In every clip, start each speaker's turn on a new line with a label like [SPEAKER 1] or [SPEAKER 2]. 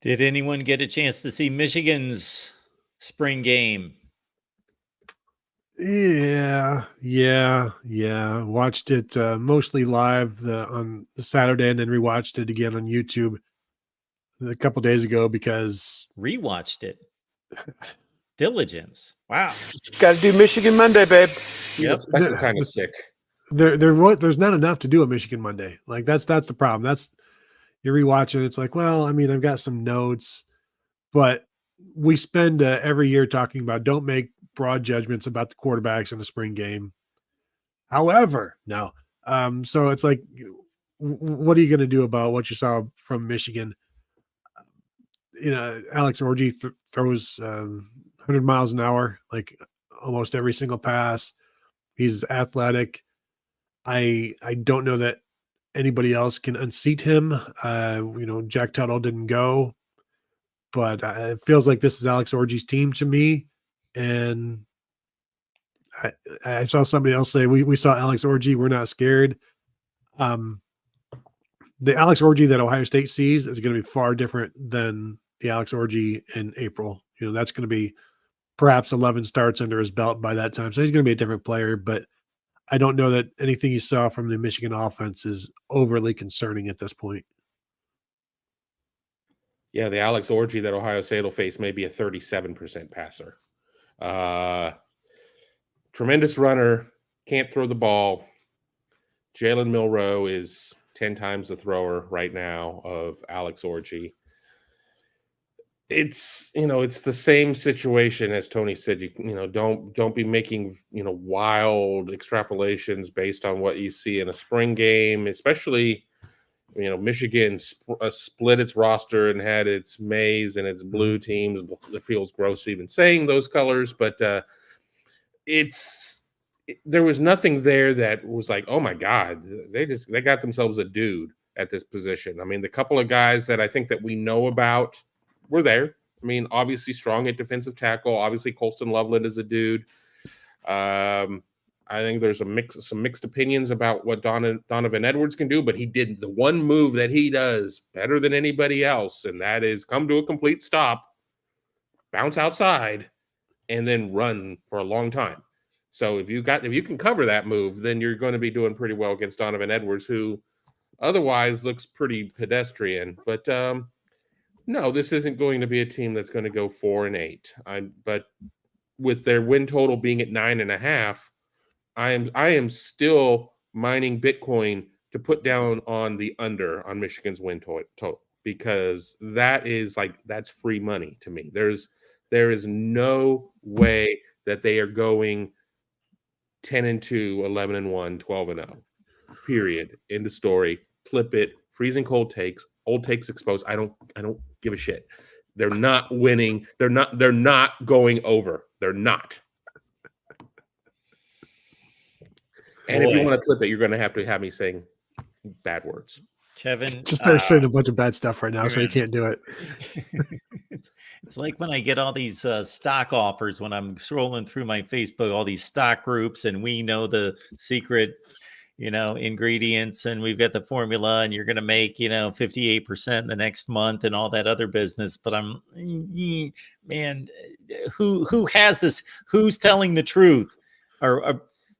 [SPEAKER 1] Did anyone get a chance to see Michigan's spring game?
[SPEAKER 2] Yeah. Watched it mostly live on the Saturday, and then rewatched it again on YouTube a couple days ago because
[SPEAKER 1] Rewatched it. Diligence. Wow.
[SPEAKER 3] Got to do Michigan Monday, babe.
[SPEAKER 1] Yep.
[SPEAKER 4] That's kind of sick.
[SPEAKER 2] there's not enough to do a Michigan Monday. Like that's the problem. That's you're rewatching. It's like, well, I mean, I've got some notes, but we spend every year talking about don't make broad judgments about the quarterbacks in the spring game. However, no. So it's like, what are you going to do about what you saw from Michigan? Alex Orji throws 100 miles an hour, like almost every single pass. He's athletic. I don't know that anybody else can unseat him. Jack Tuttle didn't go, but it feels like this is Alex Orji's team to me. And I saw somebody else say, we saw Alex Orji, we're not scared. The Alex Orji that Ohio State sees is going to be far different than the Alex Orji in April. That's going to be perhaps 11 starts under his belt by that time. So he's going to be a different player, but I don't know that anything you saw from the Michigan offense is overly concerning at this point.
[SPEAKER 4] Yeah, the Alex Orji that Ohio State will face may be a 37% passer. Tremendous runner, can't throw the ball. Jalen Milroe is 10 times the thrower right now of Alex Orji. It's the same situation as Tony said. Don't be making wild extrapolations based on what you see in a spring game, especially Michigan split its roster and had its maize and its blue teams. It feels gross even saying those colors, but there was nothing there that was like, oh my God, they got themselves a dude at this position. I mean, the couple of guys that I think that we know about were there. I mean, obviously strong at defensive tackle. Obviously, Colston Loveland is a dude. I think there's some mixed opinions about what Donovan Edwards can do, but he did the one move that he does better than anybody else, and that is come to a complete stop, bounce outside, and then run for a long time. So if you can cover that move, then you're going to be doing pretty well against Donovan Edwards, who otherwise looks pretty pedestrian. But no, this isn't going to be a team that's going to go 4-8. But with their win total being at 9.5, I am still mining Bitcoin to put down on the under on Michigan's win total, because that's free money to me. There is no way that they are going 10-2, 11-1, 12-0. Period. End of story. Clip it. Freezing cold takes. Old takes exposed. I don't give a shit. They're not winning. They're not going over. They're not. And if you want to clip it, you're going to have me saying bad words.
[SPEAKER 1] Kevin,
[SPEAKER 2] just start saying a bunch of bad stuff right now, so you can't do it.
[SPEAKER 1] It's like when I get all these stock offers when I'm scrolling through my Facebook, all these stock groups, and we know the secret, ingredients, and we've got the formula, and you're going to make, 58% the next month and all that other business. But I'm, man, who has this? Who's telling the truth?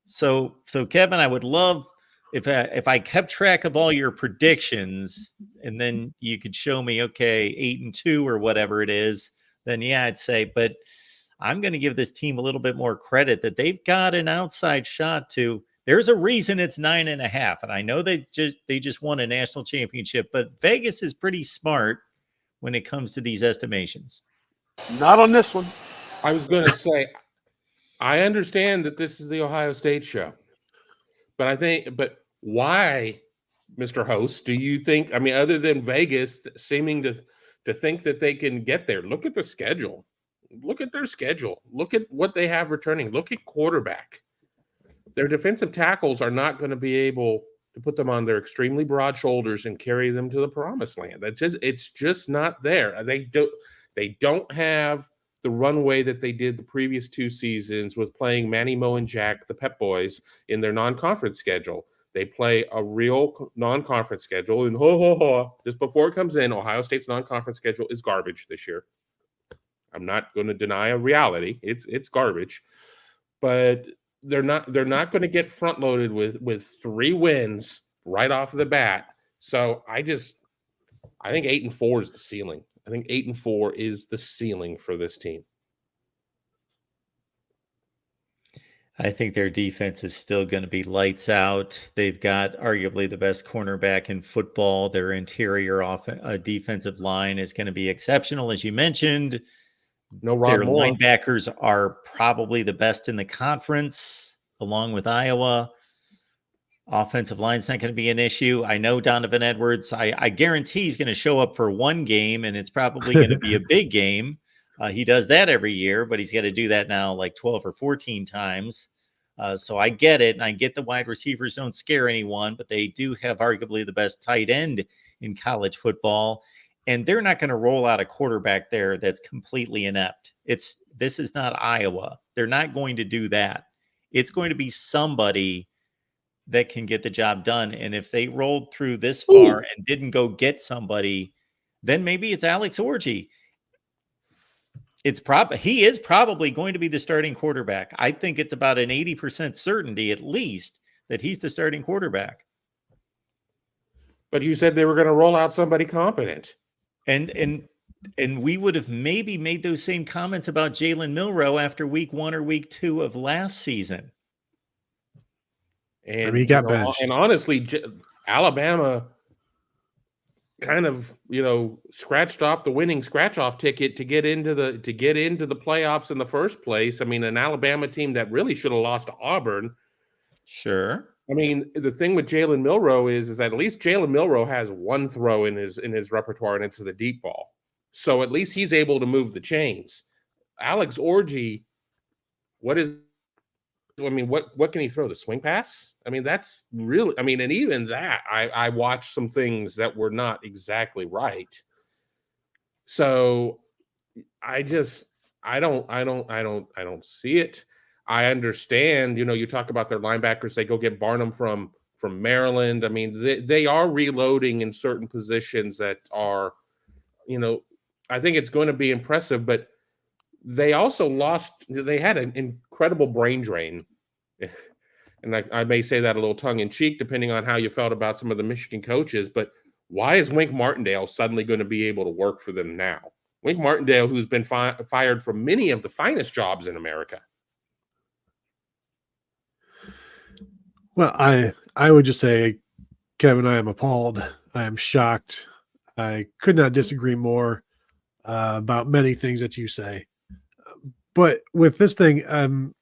[SPEAKER 1] So Kevin, I would love if I kept track of all your predictions, and then you could show me, okay, 8-2 or whatever it is, then yeah, I'd say, but I'm going to give this team a little bit more credit that they've got an outside shot to. There's a reason it's 9.5. And I know they just won a national championship, but Vegas is pretty smart when it comes to these estimations.
[SPEAKER 3] Not on this one.
[SPEAKER 4] I was going to say, I understand that this is the Ohio State show, but why, Mr. Host, do you think, I mean, other than Vegas seeming to think that they can get there? Look at the schedule. Look at their schedule. Look at what they have returning. Look at quarterback. Their defensive tackles are not going to be able to put them on their extremely broad shoulders and carry them to the promised land. It's just not there. They don't have the runway that they did the previous two seasons with playing Manny, Mo, and Jack, the Pep Boys, in their non-conference schedule. They play a real non-conference schedule, and just before it comes in, Ohio State's non-conference schedule is garbage this year. I'm not going to deny a reality; it's garbage, but they're not going to get front loaded with 3 wins right off of the bat. So I think 8-4 is the ceiling. I think 8-4 is the ceiling for this team.
[SPEAKER 1] I think their defense is still going to be lights out. They've got arguably the best cornerback in football. Their interior defensive line is going to be exceptional, as you mentioned.
[SPEAKER 4] No Rob
[SPEAKER 1] Their
[SPEAKER 4] Moore.
[SPEAKER 1] linebackers are probably the best in the conference, along with Iowa. Offensive line's not going to be an issue. I know Donovan Edwards. I guarantee he's going to show up for one game, and it's probably going to be a big game. He does that every year, but he's got to do that now like 12 or 14 times. So I get it. And I get the wide receivers don't scare anyone, but they do have arguably the best tight end in college football. And they're not going to roll out a quarterback there that's completely inept. This is not Iowa. They're not going to do that. It's going to be somebody that can get the job done. And if they rolled through this far and didn't go get somebody, then maybe it's Alex Orji. He is probably going to be the starting quarterback. I think it's about an 80% certainty at least that he's the starting quarterback.
[SPEAKER 4] But you said they were going to roll out somebody competent.
[SPEAKER 1] And we would have maybe made those same comments about Jalen Milroe after week 1 or week 2 of last season.
[SPEAKER 4] And
[SPEAKER 2] I mean, he got benched.
[SPEAKER 4] And honestly, Alabama kind of, scratched off the winning scratch-off ticket to get into the playoffs in the first place. I mean, an Alabama team that really should have lost to Auburn.
[SPEAKER 1] Sure.
[SPEAKER 4] I mean, the thing with Jalen Milroe is that at least Jalen Milroe has one throw in his repertoire, and it's the deep ball. So at least he's able to move the chains. Alex Orji, what can he throw? The swing pass? I mean, that's really, and even that, I watched some things that were not exactly right. So I don't see it. I understand, you talk about their linebackers, they go get Barnum from Maryland. I mean, they are reloading in certain positions that are, I think it's going to be impressive, but they also they had an incredible brain drain. And I may say that a little tongue in cheek, depending on how you felt about some of the Michigan coaches, but why is Wink Martindale suddenly going to be able to work for them now? Wink Martindale, who's been fired from many of the finest jobs in America.
[SPEAKER 2] Well, I would just say, Kevin, I am appalled. I am shocked. I could not disagree more about many things that you say. But with this thing,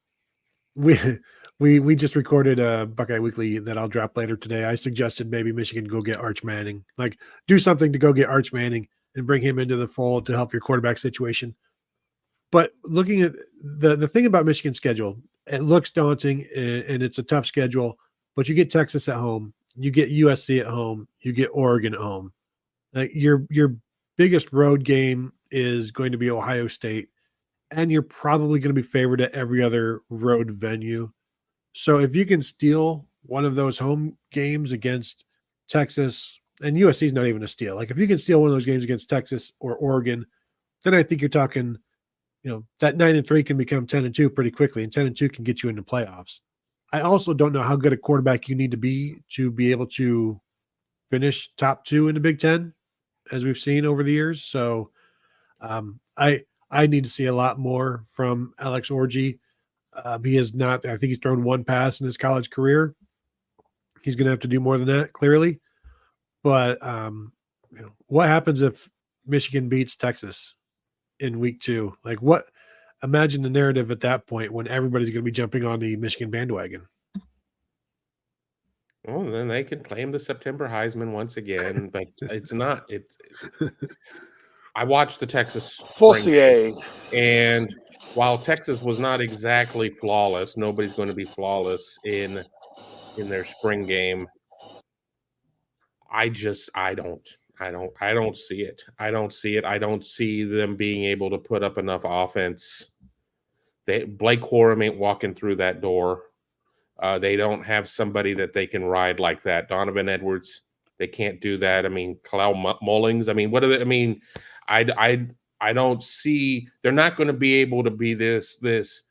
[SPEAKER 2] we just recorded a Buckeye Weekly that I'll drop later today. I suggested maybe Michigan go get Arch Manning, like do something to go get Arch Manning and bring him into the fold to help your quarterback situation. But looking at the thing about Michigan's schedule, it looks daunting and it's a tough schedule, but you get Texas at home, you get USC at home, you get Oregon at home. Like your biggest road game is going to be Ohio State, and you're probably going to be favored at every other road venue. So if you can steal one of those home games against Texas, and USC is not even a steal. Like if you can steal one of those games against Texas or Oregon, then I think you're talking, that 9-3 can become 10-2 pretty quickly, and 10-2 can get you into playoffs. I also don't know how good a quarterback you need to be able to finish top 2 in the Big Ten, as we've seen over the years. So I need to see a lot more from Alex Orji. He is not, I think he's thrown one pass in his college career. He's going to have to do more than that, clearly. But what happens if Michigan beats Texas in week 2? Like imagine the narrative at that point when everybody's going to be jumping on the Michigan bandwagon.
[SPEAKER 4] Well, then they can claim the September Heisman once again, but I watched the Texas
[SPEAKER 3] Fossier.
[SPEAKER 4] And while Texas was not exactly flawless, nobody's going to be flawless in their spring game. I don't see it. I don't see it. I don't see them being able to put up enough offense. Blake Corum ain't walking through that door. They don't have somebody that they can ride like that. Donovan Edwards, they can't do that. I mean, Kalal Mullings. I mean, what are they? I mean, I don't see. They're not going to be able to be this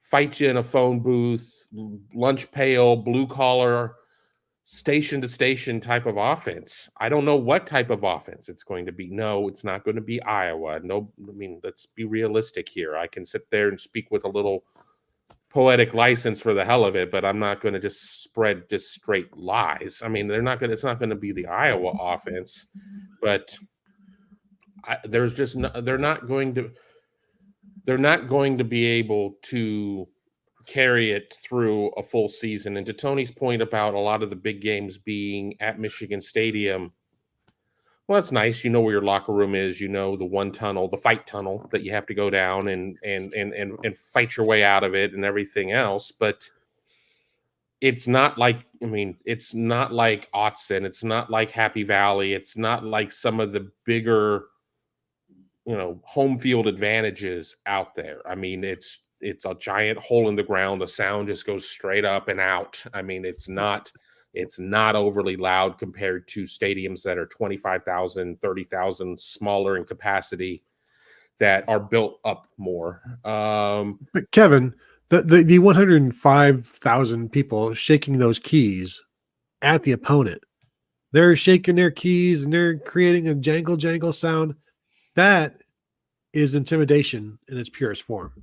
[SPEAKER 4] fight you in a phone booth, lunch pail, blue collar, station to station type of offense. I don't know what type of offense it's going to be. No, it's not going to be Iowa. No, I mean, let's be realistic here. I can sit there and speak with a little poetic license for the hell of it, but I'm not going to just spread just straight lies. I mean, it's not going to be the Iowa offense, but they're not going to be able to carry it through a full season. And to Tony's point about a lot of the big games being at Michigan Stadium, well, that's nice. You know where your locker room is. You know the one tunnel, the fight tunnel that you have to go down and fight your way out of it and everything else. But it's not like, I mean, it's not like Autzen. It's not like Happy Valley. It's not like some of the bigger, home field advantages out there. I mean, it's a giant hole in the ground. The sound just goes straight up and out. I mean, it's not overly loud compared to stadiums that are 25,000, 30,000 smaller in capacity that are built up more.
[SPEAKER 2] But Kevin, the 105,000 people shaking those keys at the opponent, they're shaking their keys and they're creating a jangle sound. That is intimidation in its purest form.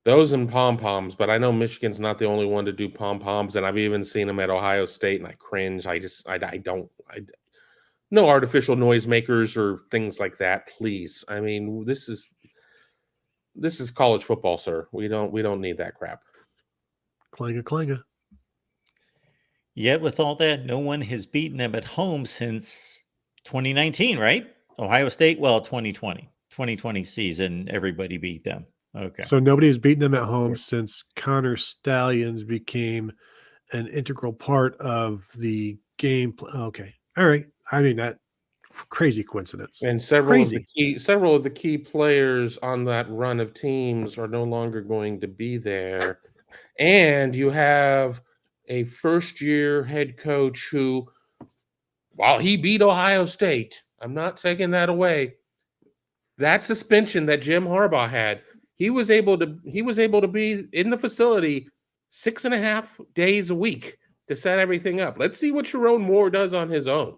[SPEAKER 4] Those and pom-poms, but I know Michigan's not the only one to do pom-poms, and I've even seen them at Ohio State, and I cringe. No artificial noisemakers or things like that, please. I mean, this is college football, sir. We don't need that crap.
[SPEAKER 2] Clinga.
[SPEAKER 1] Yet with all that, no one has beaten them at home since 2019, right? Ohio State, 2020 season, everybody beat them. Okay.
[SPEAKER 2] So nobody has beaten them at home since Connor Stallions became an integral part of the game. Okay. All right. I mean, that crazy coincidence.
[SPEAKER 4] And several of the key players on that run of teams are no longer going to be there. And you have a first-year head coach who, while he beat Ohio State, I'm not taking that away. That suspension that Jim Harbaugh had, he was able to be in the facility 6.5 days a week to set everything up. Let's see what Sharon Moore does on his own.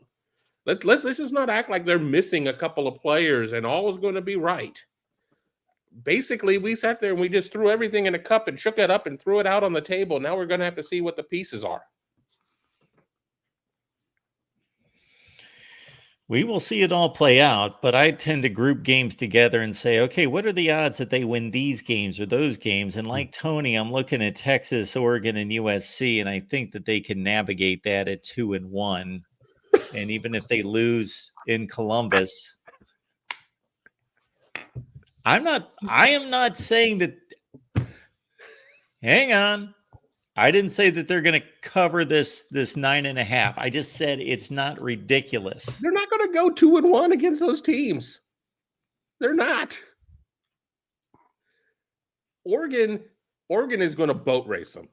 [SPEAKER 4] Let's just not act like they're missing a couple of players and all is going to be right. Basically, we sat there and we just threw everything in a cup and shook it up and threw it out on the table. Now we're going to have to see what the pieces are.
[SPEAKER 1] We will see it all play out, but I tend to group games together and say, okay, what are the odds that they win these games or those games? And like Tony, I'm looking at Texas, Oregon, and USC, and I think that they can navigate that at 2-1. And even if they lose in Columbus, I am not saying that. Hang on. I didn't say that they're going to cover this 9.5. I just said it's not ridiculous.
[SPEAKER 4] They're not going to go 2-1 against those teams. They're not. Oregon is going to boat race them.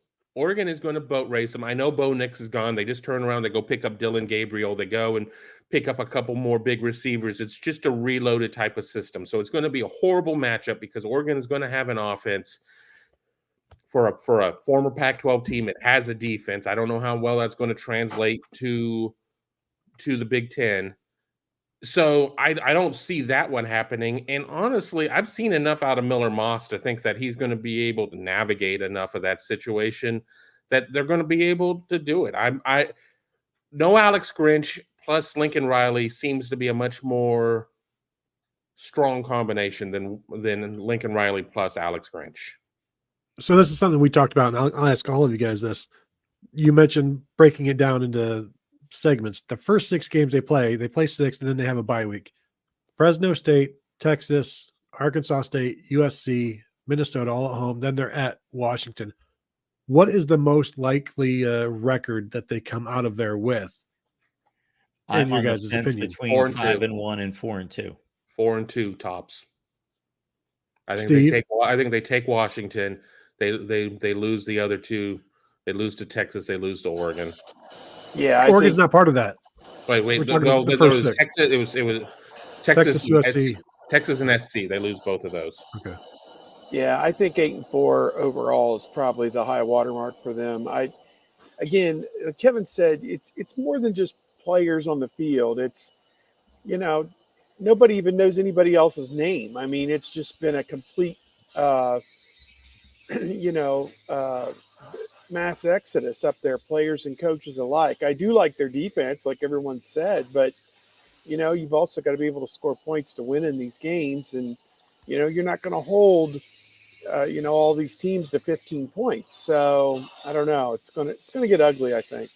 [SPEAKER 4] I know Bo Nix is gone. They just turn around. They go pick up Dylan Gabriel. They go and pick up a couple more big receivers. It's just a reloaded type of system. So it's going to be a horrible matchup because Oregon is going to have an offense. For a former Pac-12 team, it has a defense. I don't know how well that's going to translate to the Big Ten. So I don't see that one happening. And honestly, I've seen enough out of Miller Moss to think that he's going to be able to navigate enough of that situation that they're going to be able to do it. I know Alex Grinch plus Lincoln Riley seems to be a much more strong combination than Lincoln Riley plus Alex Grinch.
[SPEAKER 2] So this is something we talked about, and I'll ask all of you guys this. You mentioned breaking it down into segments. The first 6 games they play 6, and then they have a bye week. Fresno State, Texas, Arkansas State, USC, Minnesota, all at home. Then they're at Washington. What is the most likely record that they come out of there with?
[SPEAKER 1] In your guys' opinion, between 5-1 and 4-2.
[SPEAKER 4] 4-2 tops. I think
[SPEAKER 2] Steve?
[SPEAKER 4] they take Washington. They lose the other two. They lose to Texas. They lose to Oregon.
[SPEAKER 3] Yeah, I
[SPEAKER 2] Oregon's
[SPEAKER 3] think,
[SPEAKER 2] not part of that.
[SPEAKER 4] Wait.
[SPEAKER 2] We're talking
[SPEAKER 4] No,
[SPEAKER 2] about the
[SPEAKER 4] it
[SPEAKER 2] first
[SPEAKER 4] was
[SPEAKER 2] six.
[SPEAKER 4] Texas. It was
[SPEAKER 2] Texas,
[SPEAKER 4] and SC.
[SPEAKER 2] USC.
[SPEAKER 4] Texas and SC. They lose both of those.
[SPEAKER 2] Okay.
[SPEAKER 3] yeah, I think 8-4 overall is probably the high watermark for them. Again, Kevin said it's more than just players on the field. It's, you know, nobody even knows anybody else's name. I mean, it's just been a complete, you know, mass exodus up there, players and coaches alike. I do like their defense, like everyone said, but you know, you've also got to be able to score points to win in these games, and you know, you're not going to hold, you know, all these teams to 15 points. So I don't know. It's gonna get ugly, I think.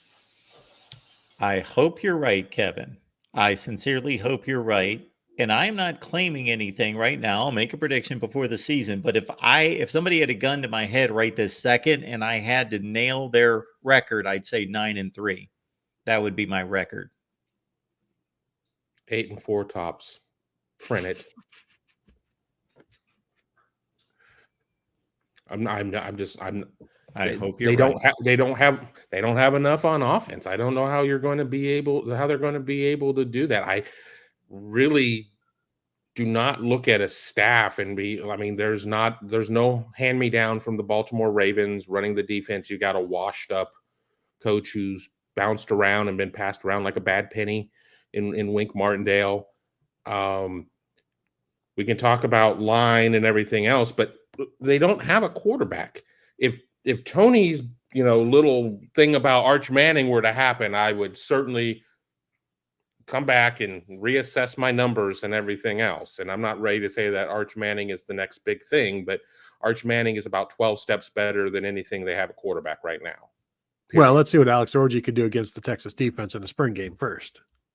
[SPEAKER 1] I hope you're right, Kevin. I sincerely hope you're right. And I'm not claiming anything right now. I'll make a prediction before the season. But if somebody had a gun to my head right this second and I had to nail their record, I'd say 9-3. That would be my record.
[SPEAKER 4] 8-4 tops. Print it.
[SPEAKER 1] I hope you're
[SPEAKER 4] they
[SPEAKER 1] right.
[SPEAKER 4] don't have enough on offense. I don't know how they're going to be able to do that. I really do not look at a staff and there's no hand me down from the Baltimore Ravens running the defense. You got a washed up coach who's bounced around and been passed around like a bad penny in Wink Martindale. We can talk about line and everything else, but they don't have a quarterback. If Tony's, little thing about Arch Manning were to happen, I would certainly come back and reassess my numbers and everything else. And I'm not ready to say that Arch Manning is the next big thing, but Arch Manning is about 12 steps better than anything they have a quarterback right now.
[SPEAKER 2] Well, let's see what Alex Orji could do against the Texas defense in the spring game first.